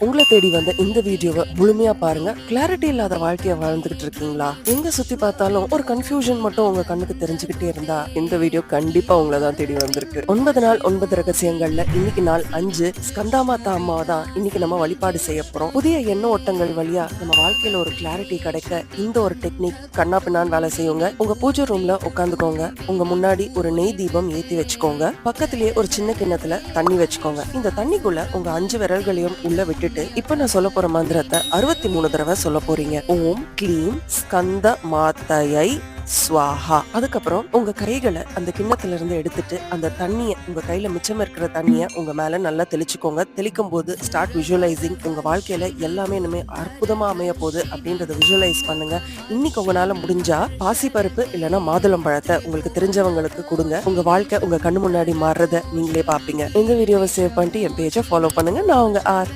உங்களை தேடி வந்த இந்த வீடியோவை முழுமையா பாருங்க. கிளாரிட்டி இல்லாத வாழ்க்கைய வாழ்ந்துகிட்டு இருக்கீங்களா? எங்க சுத்தி பார்த்தாலும் ஒரு கன்ஃபியூஷன் மட்டும் உங்க கண்ணுக்கு தெரிஞ்சுக்கிட்டே இருந்தா இந்த வீடியோ கண்டிப்பா உங்களை தான் தேடி வந்திருக்கு. 9 நாள் 9 ரகசியங்கள்ல இன்னைக்கு நாள் 5 ஸ்கந்தாமாதா அம்மாவை தான் இன்னைக்கு நம்ம வழிபாடு செய்ய போறோம். புதிய எண்ண ஓட்டங்கள் வழியா நம்ம வாழ்க்கையில ஒரு கிளாரிட்டி கிடைக்க இந்த ஒரு டெக்னிக் கண்ணா பின்னான்னு வேலை செய்யுங்க. உங்க பூஜை ரூம்ல உட்காந்துக்கோங்க. உங்க முன்னாடி ஒரு நெய் தீபம் ஏத்தி வச்சுக்கோங்க. பக்கத்திலேயே ஒரு சின்ன கிண்ணத்துல தண்ணி வச்சுக்கோங்க. இந்த தண்ணிக்குள்ள உங்க 5 விரல்களையும் உள்ள விட்டுட்டு இப்ப நான் சொல்ல போற மந்திரத்தை 63 தடவை சொல்ல போறீங்க. ஓம் க்ளீம் ஸ்கந்த மாத்தையை ஸ்வாஹா. அதுக்கப்புறம் உங்க கைகளை அந்த கிண்ணத்துல இருந்து எடுத்துட்டு அந்த தண்ணிய உங்க கையில மிச்சம் இருக்கிற தண்ணிய உங்க மேல நல்லா தெளிச்சுக்கோங்க. தெளிக்கும் போது ஸ்டார்ட் விஷுவலைசிங். உங்க வாழ்க்கையில எல்லாமே இனிமே அற்புதமா அமைய போகுது அப்படின்றத விஷுவலைஸ் பண்ணுங்க. இன்னைக்கு உங்களால முடிஞ்சா பாசி பருப்பு இல்லைன்னா மாதுளம் பழத்தை உங்களுக்கு தெரிஞ்சவங்களுக்கு கொடுங்க. உங்க வாழ்க்கை உங்க கண்ணு முன்னாடி மாறுறத நீங்களே பாப்பீங்க. இந்த வீடியோவை சேவ் பண்ணிட்டு என் பேஜை ஃபாலோ பண்ணுங்க. நான் உங்க ஆர்.